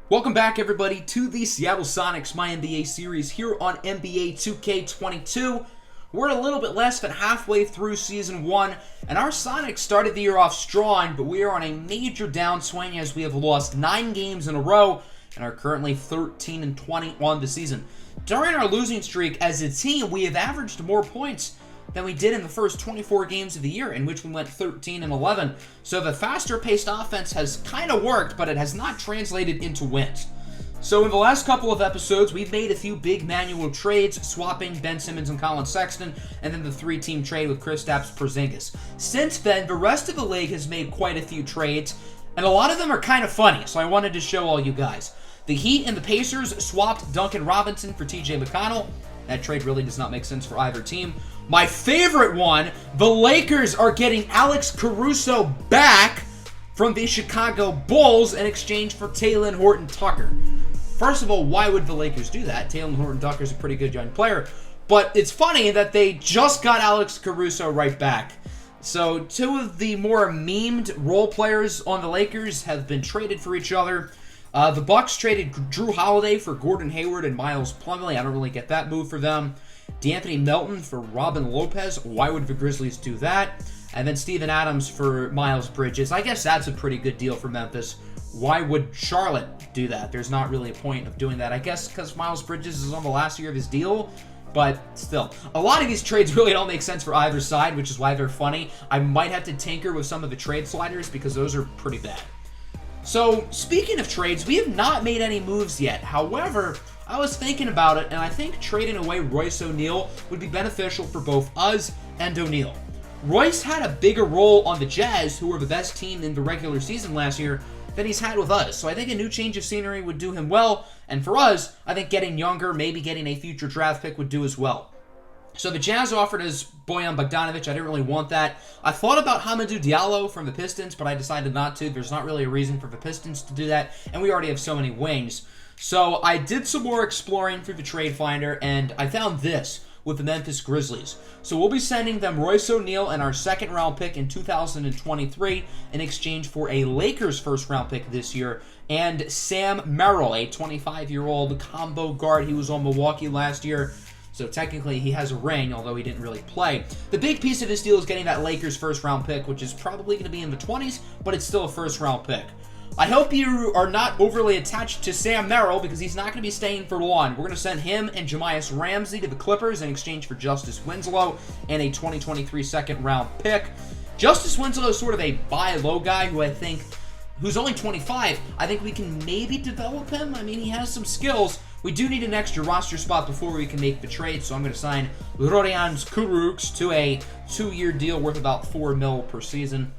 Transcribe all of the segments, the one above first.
Welcome back, everybody, to the Seattle Sonics MyNBA series here on NBA 2K22. We're a little bit less than halfway through Season 1, and our Sonics started the year off strong, but we are on a major downswing as we have lost 9 games in a row and are currently 13-20 on the season. During our losing streak as a team, we have averaged more points than we did in the first 24 games of the year, in which we went 13-11. So the faster-paced offense has kind of worked, but it has not translated into wins. So in the last couple of episodes, we've made a few big manual trades, swapping Ben Simmons and Colin Sexton, and then the 3-team trade with Kristaps Porzingis. Since then, the rest of the league has made quite a few trades, and a lot of them are kind of funny, so I wanted to show all you guys. The Heat and the Pacers swapped Duncan Robinson for TJ McConnell. That trade really does not make sense for either team. My favorite one, the Lakers are getting Alex Caruso back from the Chicago Bulls in exchange for Talen Horton-Tucker. First of all, why would the Lakers do that? Talen Horton-Tucker is a pretty good young player, but it's funny that they just got Alex Caruso right back. So two of the more memed role players on the Lakers have been traded for each other. The Bucks traded Drew Holiday for Gordon Hayward and Miles Plumlee. I don't really get that move for them. DeAnthony Melton for Robin Lopez. Why would the Grizzlies do that? And then Steven Adams for Miles Bridges. I guess that's a pretty good deal for Memphis. Why would Charlotte do that? There's not really a point of doing that. I guess because Miles Bridges is on the last year of his deal. But still, a lot of these trades really don't make sense for either side, which is why they're funny. I might have to tinker with some of the trade sliders because those are pretty bad. So, speaking of trades, we have not made any moves yet. However, I was thinking about it, and I think trading away Royce O'Neal would be beneficial for both us and O'Neal. Royce had a bigger role on the Jazz, who were the best team in the regular season last year, than he's had with us. So I think a new change of scenery would do him well, and for us, I think getting younger, maybe getting a future draft pick would do as well. So the Jazz offered us Bojan Bogdanovic. I didn't really want that. I thought about Hamidou Diallo from the Pistons, but I decided not to. There's not really a reason for the Pistons to do that, and we already have so many wings. So I did some more exploring through the trade finder, and I found this with the Memphis Grizzlies. So we'll be sending them Royce O'Neal and our second-round pick in 2023 in exchange for a Lakers first-round pick this year, and Sam Merrill, a 25-year-old combo guard. He was on Milwaukee last year. So technically, he has a ring, although he didn't really play. The big piece of this deal is getting that Lakers first-round pick, which is probably going to be in the 20s, but it's still a first-round pick. I hope you are not overly attached to Sam Merrill, because he's not going to be staying for long. We're going to send him and Jamias Ramsey to the Clippers in exchange for Justice Winslow and a 2023 second-round pick. Justice Winslow is sort of a buy-low guy who's only 25. I think we can maybe develop him. I mean, he has some skills. We do need an extra roster spot before we can make the trade, so I'm going to sign Rodion Kurucs to a 2-year deal worth about $4 million per season.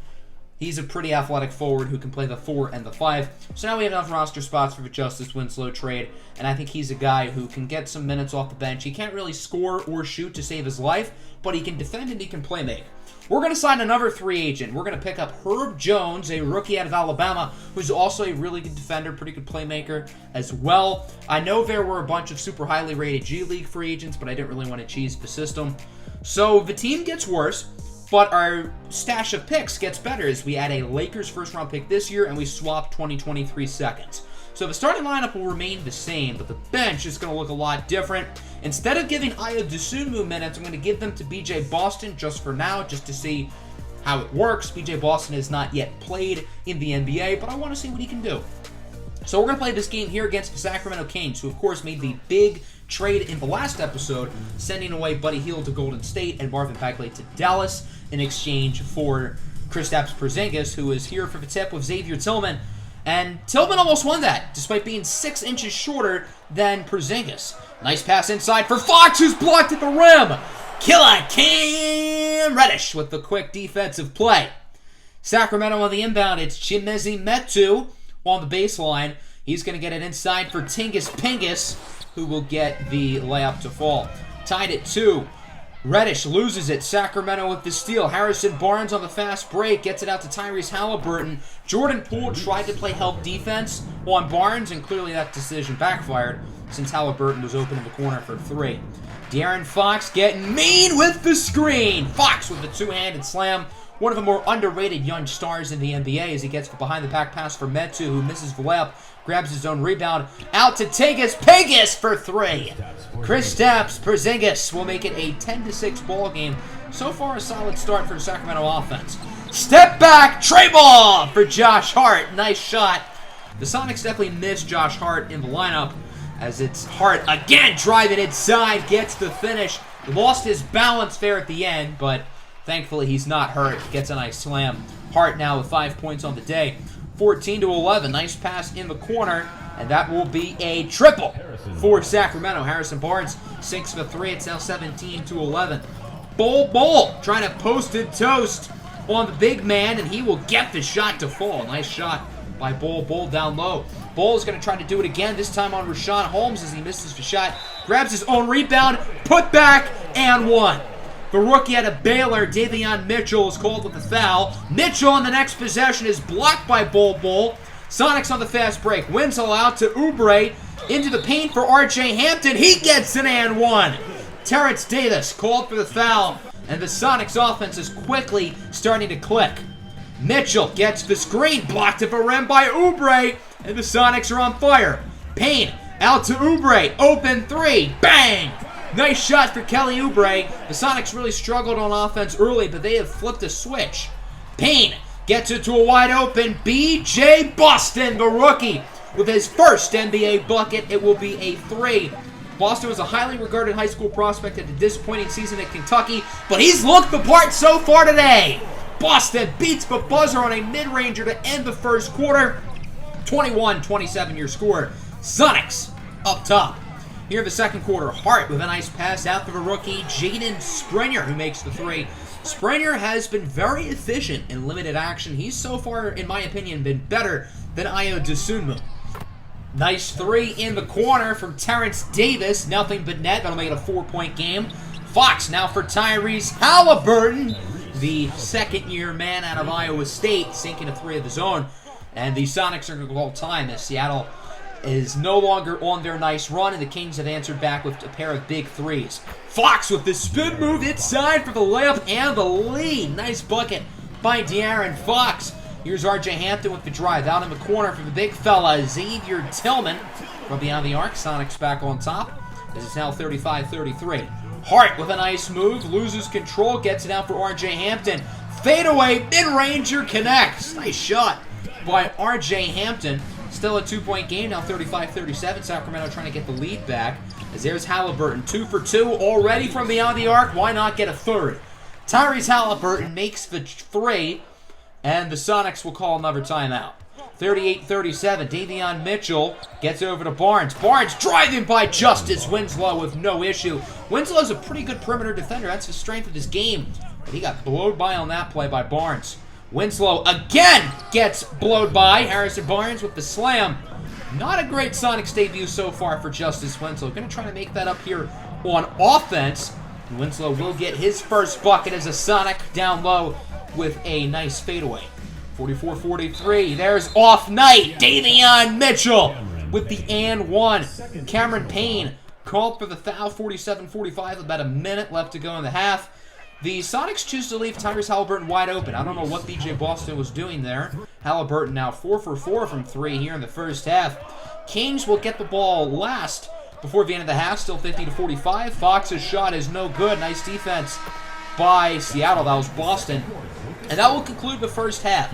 He's a pretty athletic forward who can play the 4 and the 5. So now we have enough roster spots for the Justice Winslow trade, and I think he's a guy who can get some minutes off the bench. He can't really score or shoot to save his life, but he can defend and he can play make. We're going to sign another free agent. We're going to pick up Herb Jones, a rookie out of Alabama, who's also a really good defender, pretty good playmaker as well. I know there were a bunch of super highly rated G League free agents, but I didn't really want to cheese the system. So the team gets worse, but our stash of picks gets better as we add a Lakers first-round pick this year and we swap 2023 seconds. So the starting lineup will remain the same, but the bench is going to look a lot different. Instead of giving Ayo Dosunmu minutes, I'm going to give them to BJ Boston just for now, just to see how it works. BJ Boston has not yet played in the NBA, but I want to see what he can do. So we're going to play this game here against the Sacramento Kings, who of course made the big trade in the last episode, sending away Buddy Hield to Golden State and Marvin Bagley to Dallas in exchange for Kristaps Porzingis, who is here for the tip with Xavier Tillman. And Tillman almost won that, despite being 6 inches shorter than Porzingis. Nice pass inside for Fox, who's blocked at the rim. Killer Cam Reddish with the quick defensive play. Sacramento on the inbound, it's Chimezie Metu on the baseline. He's going to get it inside for Tingus Pingus, who will get the layup to fall. Tied at 2. Reddish loses it. Sacramento with the steal. Harrison Barnes on the fast break. Gets it out to Tyrese Halliburton. Jordan Poole tried to play help defense on Barnes, and clearly that decision backfired since Halliburton was open in the corner for 3. De'Aaron Fox getting mean with the screen. Fox with the two-handed slam one of the more underrated young stars in the NBA as he gets the behind-the-back pass for Metu, who misses the layup, grabs his own rebound, out to Pegas for three. Kristaps Porzingis will make it a 10-6 ball game. So far, a solid start for the Sacramento offense. Step back, tray ball for Josh Hart. Nice shot. The Sonics definitely missed Josh Hart in the lineup, as it's Hart again driving inside, gets the finish. Lost his balance there at the end, but thankfully he's not hurt. Gets a nice slam. Hart now with 5 points on the day. 14-11. Nice pass in the corner, and that will be a triple for Sacramento. Harrison Barnes sinks for three. It's now 17-11. Bol trying to post and toast on the big man, and he will get the shot to fall. Nice shot by Bol down low. Bol is going to try to do it again, this time on Rashawn Holmes as he misses the shot. Grabs his own rebound, put back, and one. The rookie out of Baylor, Davion Mitchell, is called with a foul. Mitchell on the next possession is blocked by Bol. Sonics on the fast break. Winslow out to Oubre. Into the paint for R.J. Hampton. He gets an and one. Terrence Davis called for the foul, and the Sonics offense is quickly starting to click. Mitchell gets the screen, blocked at the rim by Oubre, and the Sonics are on fire. Payne out to Oubre, open three, bang! Nice shot for Kelly Oubre. The Sonics really struggled on offense early, but they have flipped a switch. Payne gets it to a wide open B.J. Boston, the rookie, with his first NBA bucket. It will be a three. Boston was a highly regarded high school prospect at a disappointing season at Kentucky, but he's looked the part so far today. Boston beats the buzzer on a mid-ranger to end the first quarter. 21-27 your score. Sonics up top. Here in the second quarter, Hart with a nice pass out to the rookie, Jaden Springer, who makes the three. Springer has been very efficient in limited action. He's so far, in my opinion, been better than Ayo Dosunmu. Nice three in the corner from Terrence Davis. Nothing but net. That'll make it a 4-point game. Fox now for Tyrese Halliburton, the second-year man out of Iowa State, sinking a three of his own. And the Sonics are going to call time as Seattle is no longer on their nice run, and the Kings have answered back with a pair of big threes. Fox with the spin move inside for the layup and the lead. Nice bucket by De'Aaron Fox. Here's R.J. Hampton with the drive. Out in the corner for the big fella, Xavier Tillman. From beyond the arc, Sonics back on top. As it's now 35-33. Hart with a nice move, loses control, gets it out for R.J. Hampton. Fadeaway, mid-ranger connects. Nice shot by R.J. Hampton. Still a 2-point game, now 35-37. Sacramento trying to get the lead back. As there's Halliburton, 2 for 2 already from beyond the arc. Why not get a third? Tyrese Halliburton makes the three, and the Sonics will call another timeout. 38-37, Davion Mitchell gets over to Barnes. Barnes driving by Justice Winslow with no issue. Winslow's a pretty good perimeter defender. That's the strength of his game. But he got blowed by on that play by Barnes. Winslow again gets blowed by. Harrison Barnes with the slam. Not a great Sonics debut so far for Justice Winslow. Going to try to make that up here on offense. Winslow will get his first bucket as a Sonic down low with a nice fadeaway. 44-43. There's off night. Davion Mitchell with the and one. Cameron Payne called for the foul. 47-45. About a minute left to go in the half. The Sonics choose to leave Tyrese Halliburton wide open. I don't know what B.J. Boston was doing there. Halliburton now 4 for 4 from 3 here in the first half. Kings will get the ball last before the end of the half. Still 50-45. Fox's shot is no good. Nice defense by Seattle. That was Boston. And that will conclude the first half.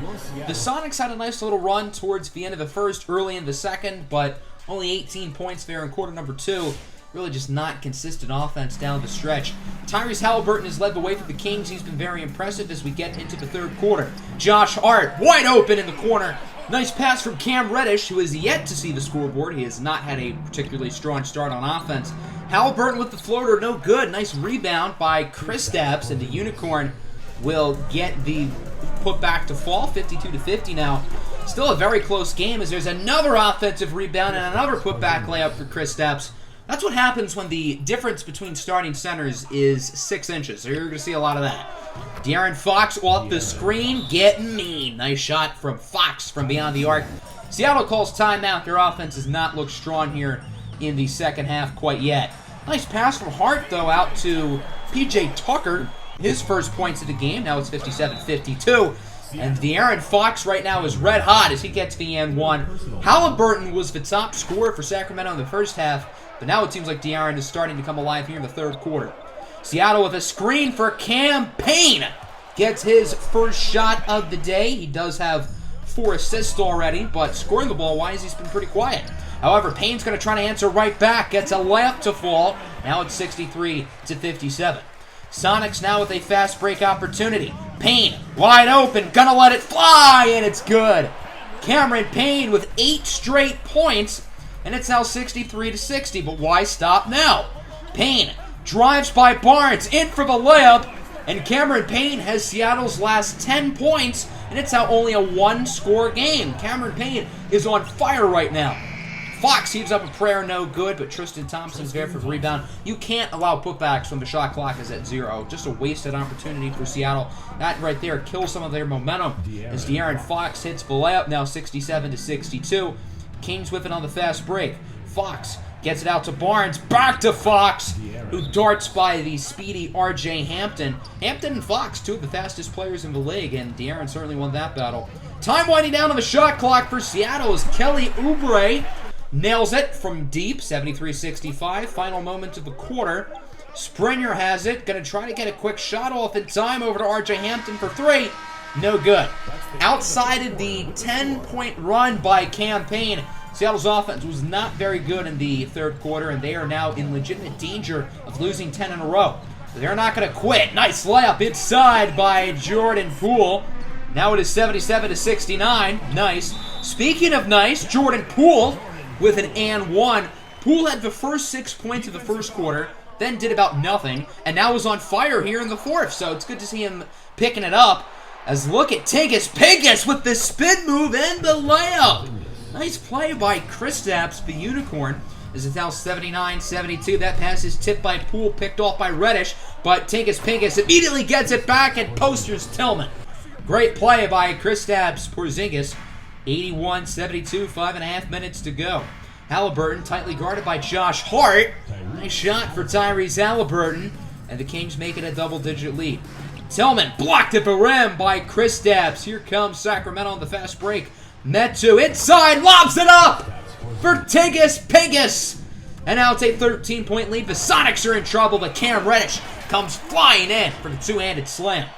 The Sonics had a nice little run towards the end of the first, early in the second, but only 18 points there in quarter number 2. Really just not consistent offense down the stretch. Tyrese Halliburton has led the way for the Kings. He's been very impressive as we get into the third quarter. Josh Hart wide open in the corner. Nice pass from Cam Reddish, who has yet to see the scoreboard. He has not had a particularly strong start on offense. Halliburton with the floater, no good. Nice rebound by Kristaps, and the Unicorn will get the put back to fall. 52-50 now. Still a very close game as there's another offensive rebound and another putback layup for Kristaps. That's what happens when the difference between starting centers is 6 inches. So you're going to see a lot of that. De'Aaron Fox off the screen, getting mean. Nice shot from Fox from beyond the arc. Seattle calls timeout. Their offense does not look strong here in the second half quite yet. Nice pass from Hart, though, out to P.J. Tucker. his first points of the game. Now it's 57-52. And De'Aaron Fox right now is red hot as he gets the and one. Halliburton was the top scorer for Sacramento in the first half, but now it seems like De'Aaron is starting to come alive here in the third quarter. Seattle with a screen for Cam Payne. Gets his first shot of the day. He does have 4 assists already, but scoring the ball-wise, he's been pretty quiet. However, Payne's going to try to answer right back. Gets a layup to fall. Now it's 63-57. Sonics now with a fast break opportunity. Payne, wide open, gonna let it fly, and it's good. Cameron Payne with 8 straight points, and it's now 63-60, but why stop now? Payne drives by Barnes, in for the layup, and Cameron Payne has Seattle's last 10 points, and it's now only a 1-score game. Cameron Payne is on fire right now. Fox heaves up a prayer, no good, but Tristan Thompson's there for the rebound. You can't allow putbacks when the shot clock is at 0. Just a wasted opportunity for Seattle. That right there kills some of their momentum as De'Aaron Fox hits the layup, now 67-62. Kings with it on the fast break. Fox gets it out to Barnes, back to Fox, who darts by the speedy R.J. Hampton. Hampton and Fox, 2 of the fastest players in the league, and De'Aaron certainly won that battle. Time winding down on the shot clock for Seattle as Kelly Oubre nails it from deep, 73-65. Final moment of the quarter. Springer has it. Going to try to get a quick shot off in time. Over to R.J. Hampton for 3. No good. Outside of the 10-point run by Cam Payne, Seattle's offense was not very good in the third quarter, and they are now in legitimate danger of losing 10 in a row. But they're not going to quit. Nice layup inside by Jordan Poole. Now it is 77-69. Nice. Speaking of nice, Jordan Poole with an and one. Poole had the first 6 points of the first quarter, then did about nothing, and now is on fire here in the fourth. So it's good to see him picking it up. As look at Pingus with the spin move and the layup. Nice play by Kristaps, the unicorn. As it's now 79-72. That pass is tipped by Poole, picked off by Reddish, but Pingus immediately gets it back and posters Tillman. Great play by Kristaps Porzingis. 81-72, 5.5 minutes to go. Halliburton tightly guarded by Josh Hart. Nice shot for Tyrese Halliburton, and the Kings make it a double-digit lead. Tillman blocked at the rim by Kristaps. Here comes Sacramento on the fast break. Metu inside, lobs it up for Pingus. And now it's a 13-point lead. The Sonics are in trouble, but Cam Reddish comes flying in for the two-handed slam.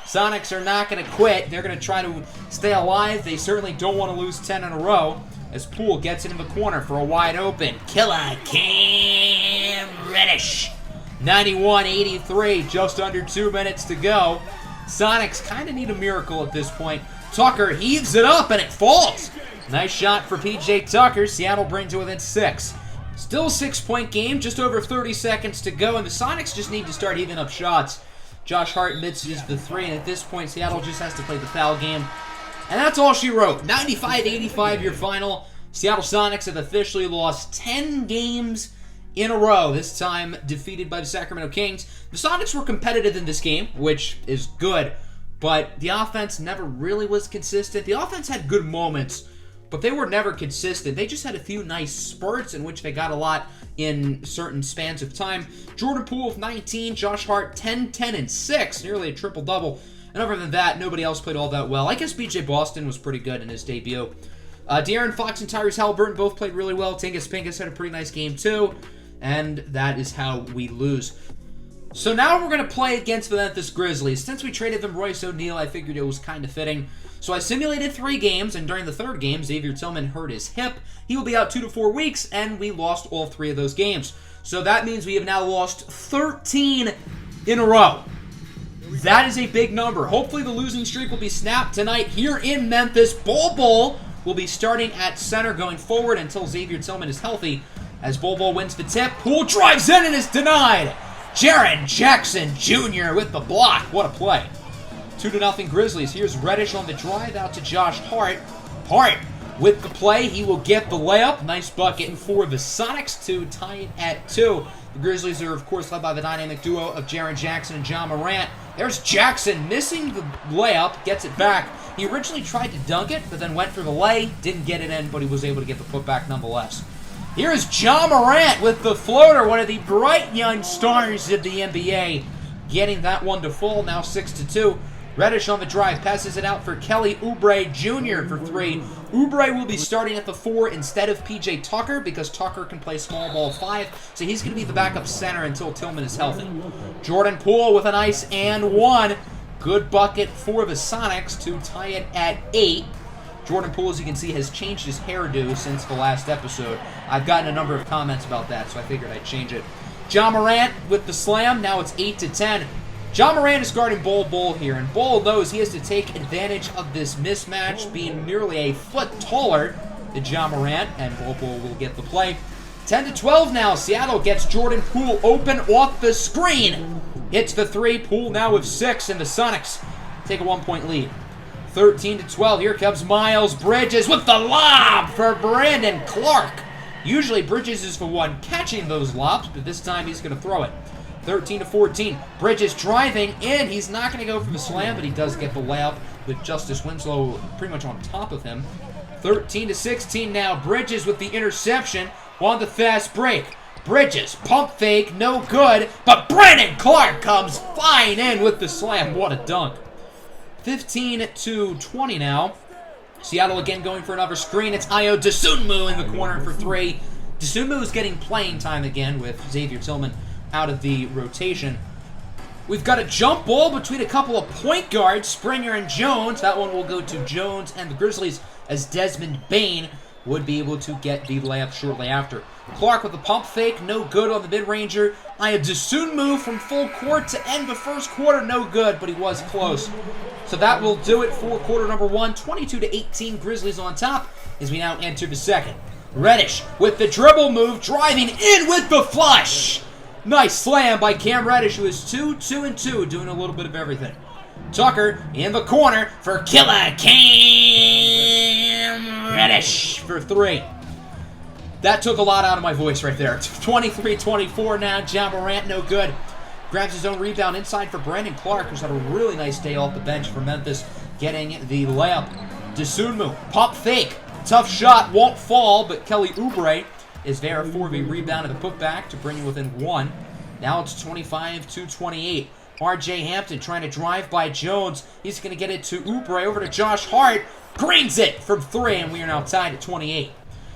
Sonics are not going to quit. They're going to try to stay alive. They certainly don't want to lose 10 in a row as Poole gets it in the corner for a wide open. Killer Cam Reddish. 91-83, just under 2 minutes to go. Sonics kind of need a miracle at this point. Tucker heaves it up and it falls. Nice shot for P.J. Tucker. Seattle brings it within 6. Still a 6-point game, just over 30 seconds to go, and the Sonics just need to start heaving up shots. Josh Hart misses the 3, and at this point, Seattle just has to play the foul game. And that's all she wrote. 95-85 your final. Seattle Sonics have officially lost 10 games in a row, this time defeated by the Sacramento Kings. The Sonics were competitive in this game, which is good, but the offense never really was consistent. The offense had good moments, but they were never consistent. They just had a few nice spurts in which they got a lot in certain spans of time. Jordan Poole with 19, Josh Hart 10, 10, and 6, nearly a triple-double. And other than that, nobody else played all that well. I guess B.J. Boston was pretty good in his debut. De'Aaron Fox and Tyrese Halliburton both played really well. Pingus had a pretty nice game too. And that is how we lose. So now we're going to play against the Memphis Grizzlies. Since we traded them Royce O'Neal, I figured it was kind of fitting. So I simulated 3 games, and during the third game, Xavier Tillman hurt his hip. He will be out 2 to 4 weeks, and we lost all 3 of those games. So that means we have now lost 13 in a row. That is a big number. Hopefully the losing streak will be snapped tonight here in Memphis. Bol will be starting at center going forward until Xavier Tillman is healthy. As Bol wins the tip, Poole drives in and is denied. Jaren Jackson Jr. with the block. What a play. 2-0 Grizzlies. Here's Reddish on the drive out to Josh Hart. Hart with the play. He will get the layup. Nice bucket for the Sonics to tie it at 2. The Grizzlies are, of course, led by the dynamic duo of Jaren Jackson and John Morant. There's Jackson missing the layup. Gets it back. He originally tried to dunk it, but then went for the lay. Didn't get it in, but he was able to get the putback nonetheless. Here's John Morant with the floater, one of the bright young stars of the NBA. getting that one to fall. Now 6-2. Reddish on the drive, passes it out for Kelly Oubre Jr. for 3. Oubre will be starting at the 4 instead of PJ Tucker because Tucker can play small ball 5, so he's going to be the backup center until Tillman is healthy. Jordan Poole with a nice and 1. Good bucket for the Sonics to tie it at 8. Jordan Poole, as you can see, has changed his hairdo since the last episode. I've gotten a number of comments about that, so I figured I'd change it. Ja Morant with the slam. Now it's 8-10. Ja Morant is guarding Bol here, and Bol knows he has to take advantage of this mismatch, being nearly a foot taller than Ja Morant, and Bol will get the play. 10-12 now. Seattle gets Jordan Poole open off the screen. Hits the 3. Poole now with 6, and the Sonics take a 1-point lead. 13-12. Here comes Miles Bridges with the lob for Brandon Clark. Usually Bridges is the one catching those lobs, but this time he's going to throw it. 13-14. Bridges driving in. He's not going to go for the slam, but he does get the layup with Justice Winslow pretty much on top of him. 13-16 now. Bridges with the interception on the fast break. Bridges, pump fake, no good, but Brandon Clark comes flying in with the slam. What a dunk. 15-20 now. Seattle again going for another screen. It's Ayo Dosunmu in the corner for 3. Dosunmu is getting playing time again with Xavier Tillman out of the rotation. We've got a jump ball between a couple of point guards, Springer and Jones. That one will go to Jones and the Grizzlies as Desmond Bane would be able to get the layup shortly after. Clark with the pump fake, no good on the mid-ranger. Ayo Dosunmu from full court to end the first quarter, no good, but he was close. So that will do it for quarter number 1. 22-18, Grizzlies on top as we now enter the second. Reddish with the dribble move, driving in with the flush. Nice slam by Cam Reddish, who is 2-2-2, doing a little bit of everything. Tucker in the corner for Killer Cam Reddish for 3. That took a lot out of my voice right there. 23-24 now. Ja Morant, no good. Grabs his own rebound inside for Brandon Clark, who's had a really nice day off the bench for Memphis, getting the layup. Dosunmu, pump fake. Tough shot, won't fall, but Kelly Oubre is there for the rebound and the putback to bring you within 1. Now it's 25-28. R.J. Hampton trying to drive by Jones. He's going to get it to Oubre, over to Josh Hart. Greens it from 3, and we are now tied at 28.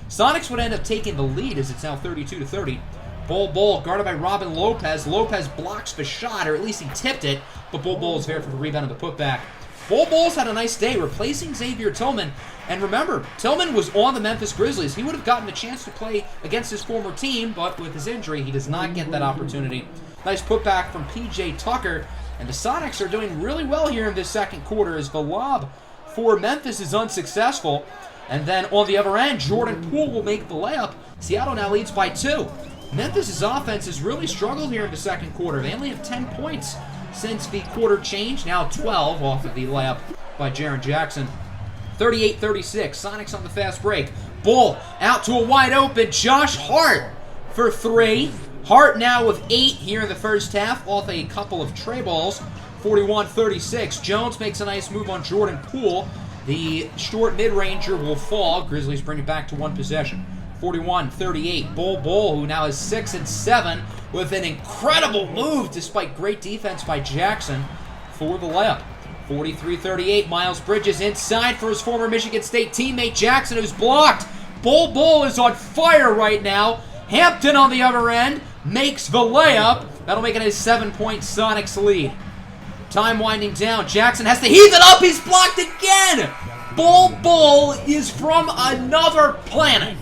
Sonics would end up taking the lead as it's now 32-30. Bol guarded by Robin Lopez. Lopez blocks the shot, or at least he tipped it, but Bol is there for the rebound and the putback. Bol's had a nice day replacing Xavier Tillman. And remember, Tillman was on the Memphis Grizzlies. He would have gotten a chance to play against his former team, but with his injury, he does not get that opportunity. Nice putback from PJ Tucker. And the Sonics are doing really well here in this second quarter as the lob for Memphis is unsuccessful. And then on the other end, Jordan Poole will make the layup. Seattle now leads by 2. Memphis' offense has really struggled here in the second quarter. They only have 10 points since the quarter change. Now 12 off of the layup by Jaren Jackson. 38-36. Sonics on the fast break. Bull out to a wide open Josh Hart for 3. Hart now with 8 here in the first half off a couple of tray balls. 41-36. Jones makes a nice move on Jordan Poole. The short mid-ranger will fall. Grizzlies bring it back to 1 possession. 41-38. Bull, who now has 6 and 7, with an incredible move despite great defense by Jackson for the layup. 43-38. Miles Bridges inside for his former Michigan State teammate Jackson, who's blocked. Bull is on fire right now. Hampton on the other end makes the layup. That'll make it a 7-point Sonics lead. Time winding down. Jackson has to heave it up. He's blocked again. Bull is from another planet.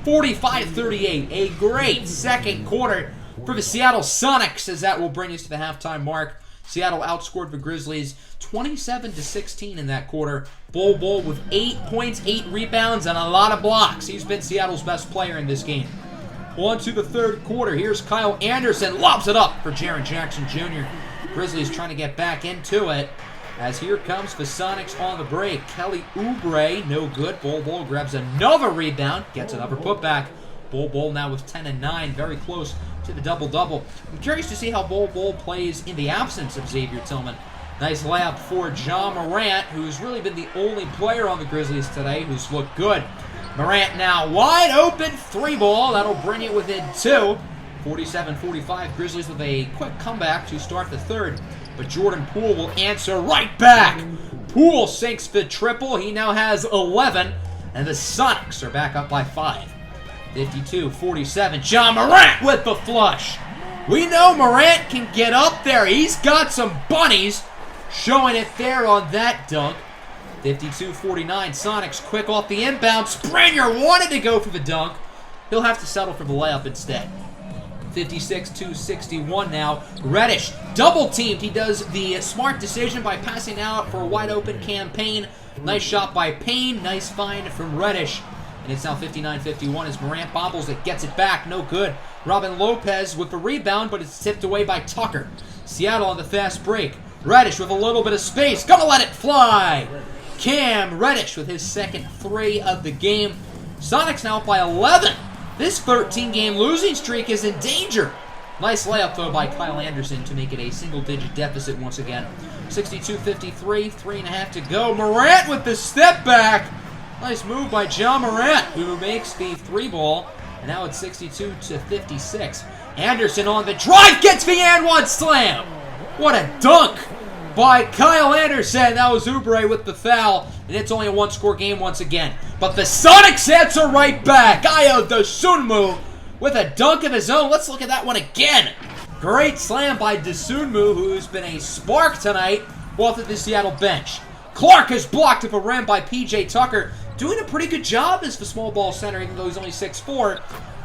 45-38. A great second quarter for the Seattle Sonics, as that will bring us to the halftime mark. Seattle outscored the Grizzlies 27-16 in that quarter. Bull with 8 points, 8 rebounds, and a lot of blocks. He's been Seattle's best player in this game. On to the third quarter. Here's Kyle Anderson. Lobs it up for Jaren Jackson Jr. Grizzlies trying to get back into it. As here comes the Sonics on the break. Kelly Oubre, no good. Bull grabs another rebound. Gets another putback. Bull now with 10 and 9. Very close to the double-double. I'm curious to see how Bull plays in the absence of Xavier Tillman. Nice layup for Ja Morant, who's really been the only player on the Grizzlies today who's looked good. Morant now wide open 3-ball. That'll bring it within 2. 47-45, Grizzlies with a quick comeback to start the third, but Jordan Poole will answer right back. Poole sinks the triple. He now has 11, and the Sonics are back up by 5. 52-47, John Morant with the flush. We know Morant can get up there. He's got some bunnies, showing it there on that dunk. 52-49, Sonics quick off the inbound. Springer wanted to go for the dunk. He'll have to settle for the layup instead. 56-61 now. Reddish double teamed. He does the smart decision by passing out for a wide open campaign. Nice shot by Payne. Nice find from Reddish. And it's now 59-51 as Morant bobbles it, gets it back. No good. Robin Lopez with the rebound, but it's tipped away by Tucker. Seattle on the fast break. Reddish with a little bit of space. Gonna let it fly. Cam Reddish with his second 3 of the game. Sonics now up by 11. This 13-game losing streak is in danger. Nice layup, though, by Kyle Anderson to make it a single-digit deficit once again. 62-53, 3.5 to go. Morant with the step back. Nice move by John Morant, who makes the 3-ball. And now it's 62-56. Anderson on the drive, gets the and one slam. What a dunk by Kyle Anderson. That was Oubre with the foul, and it's only a one-score game once again. But the Sonics answer right back. Ayo Dosunmu with a dunk of his own. Let's look at that one again. Great slam by Dosunmu, who's been a spark tonight, both at the Seattle bench. Clark is blocked at the rim by P.J. Tucker, doing a pretty good job as the small ball center, even though he's only 6'4".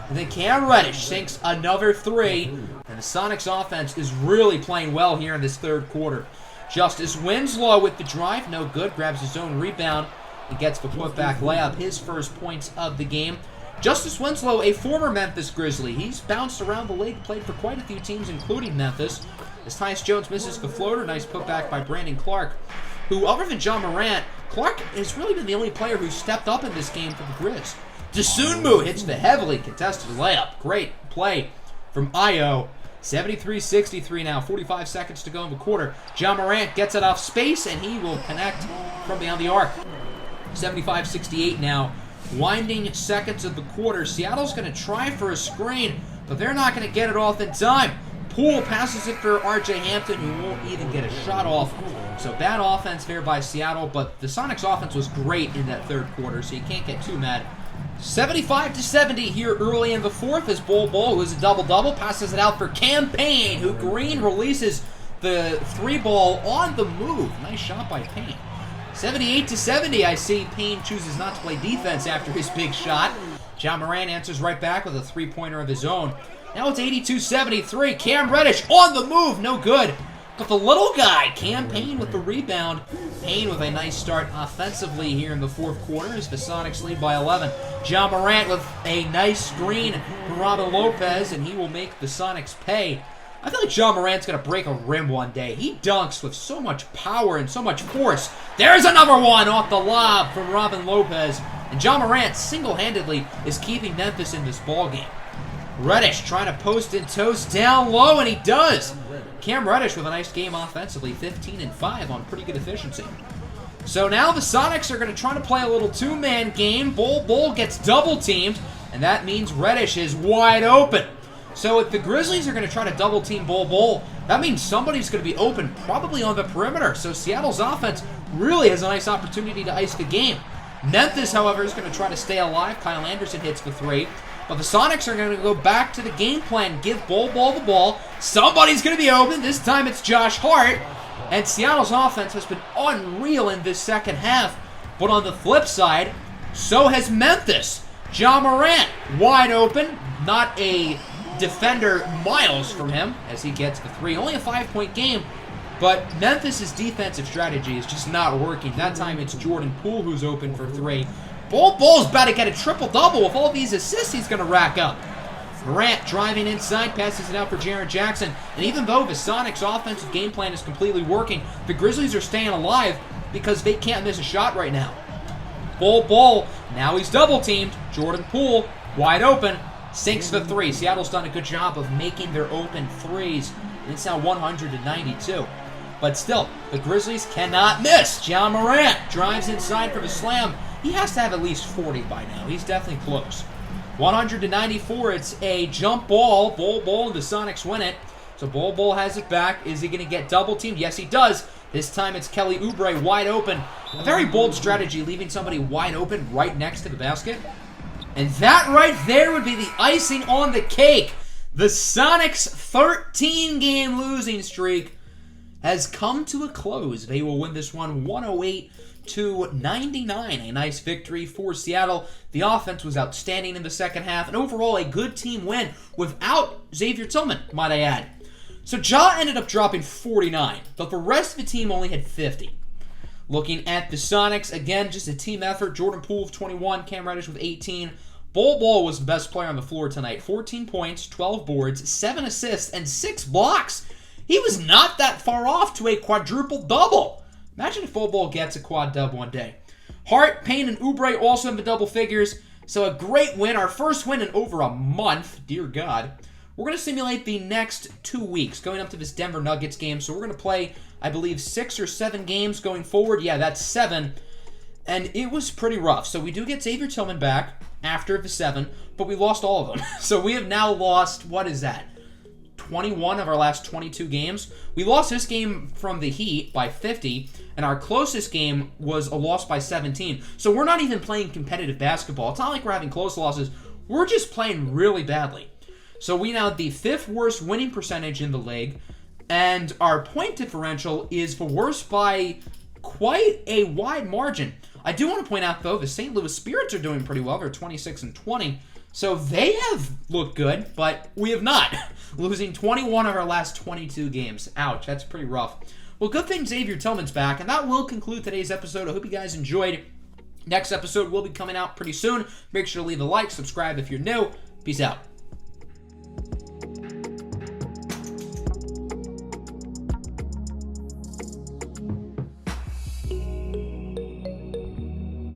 And then Cam Reddish sinks another 3, and the Sonics offense is really playing well here in this third quarter. Justice Winslow with the drive, no good, grabs his own rebound and gets the putback layup, his first points of the game. Justice Winslow, a former Memphis Grizzly. He's bounced around the league, played for quite a few teams, including Memphis. As Tyus Jones misses the floater, nice putback by Brandon Clark, who, other than John Morant, Clark has really been the only player who stepped up in this game for the Grizz. Dosunmu hits the heavily contested layup. Great play from Ayo. 73-63 now, 45 seconds to go in the quarter. John Morant gets it off space, and he will connect from beyond the arc. 75-68 now, winding seconds of the quarter. Seattle's going to try for a screen, but they're not going to get it off in time. Poole passes it for R.J. Hampton, who won't even get a shot off. So bad offense there by Seattle, but the Sonics offense was great in that third quarter, so you can't get too mad. 75-70 here early in the fourth as Bol Bol, who is a double-double, passes it out for Cam Payne, who Green releases the 3-ball on the move. Nice shot by Payne. 78-70, I see Payne chooses not to play defense after his big shot. John Morant answers right back with a 3-pointer of his own. Now it's 82-73. Cam Reddish on the move, no good. But the little guy, Cam Payne with the rebound. Payne with a nice start offensively here in the fourth quarter as the Sonics lead by 11. John Morant with a nice screen from Robin Lopez, and he will make the Sonics pay. I feel like John Morant's going to break a rim one day. He dunks with so much power and so much force. There's another one off the lob from Robin Lopez. And John Morant single-handedly is keeping Memphis in this ballgame. Reddish trying to post and toast down low, and he does. Cam Reddish with a nice game offensively, 15-5 on pretty good efficiency. So now the Sonics are going to try to play a little two-man game. Bol gets double-teamed, and that means Reddish is wide open. So if the Grizzlies are going to try to double-team Bol, that means somebody's going to be open, probably on the perimeter. So Seattle's offense really has a nice opportunity to ice the game. Memphis, however, is going to try to stay alive. Kyle Anderson hits the 3. But the Sonics are going to go back to the game plan, give Bol the ball. Somebody's going to be open. This time it's Josh Hart. And Seattle's offense has been unreal in this second half. But on the flip side, so has Memphis. John Morant, wide open. Not a defender miles from him as he gets the 3. Only a 5-point game. But Memphis' defensive strategy is just not working. That time it's Jordan Poole who's open for 3. Bol's about to get a triple-double with all these assists he's going to rack up. Morant driving inside, passes it out for Jaren Jackson. And even though the Sonics' offensive game plan is completely working, the Grizzlies are staying alive because they can't miss a shot right now. Bol, now he's double-teamed. Jordan Poole, wide open, sinks the 3. Seattle's done a good job of making their open 3s. And it's now 100-92. But still, the Grizzlies cannot miss. John Morant drives inside for the slam. He has to have at least 40 by now. He's definitely close. 100-94. It's a jump ball. Bol, and the Sonics win it. So Bol has it back. Is he going to get double teamed? Yes, he does. This time it's Kelly Oubre wide open. A very bold strategy, leaving somebody wide open right next to the basket. And that right there would be the icing on the cake. The Sonics' 13-game losing streak has come to a close. They will win this one 108-99. A nice victory for Seattle. The offense was outstanding in the second half, and overall a good team win without Xavier Tillman, might I add. So Ja ended up dropping 49, but the rest of the team only had 50. Looking at the Sonics, again, just a team effort. Jordan Poole with 21, Cam Reddish with 18. Bol was the best player on the floor tonight. 14 points, 12 boards, 7 assists, and 6 blocks. He was not that far off to a quadruple-double. Imagine if Bol gets a quad-dub one day. Hart, Payne, and Oubre also in the double figures. So a great win. Our first win in over a month. Dear God. We're going to simulate the next 2 weeks going up to this Denver Nuggets game. So we're going to play, I believe, 6 or 7 games going forward. Yeah, that's 7. And it was pretty rough. So we do get Xavier Tillman back after the 7, but we lost all of them. So we have now lost, what is that, 21 of our last 22 games. We lost this game from the Heat by 50, and our closest game was a loss by 17. So we're not even playing competitive basketball. It's not like we're having close losses. We're just playing really badly. So we now have the 5th worst winning percentage in the league, and our point differential is the worst by quite a wide margin. I do want to point out, though, the St. Louis Spirits are doing pretty well. They're 26-20, so they have looked good, but we have not. Losing 21 of our last 22 games. Ouch, that's pretty rough. Well, good thing Xavier Tillman's back, and that will conclude today's episode. I hope you guys enjoyed. Next episode will be coming out pretty soon. Make sure to leave a like, subscribe if you're new. Peace out.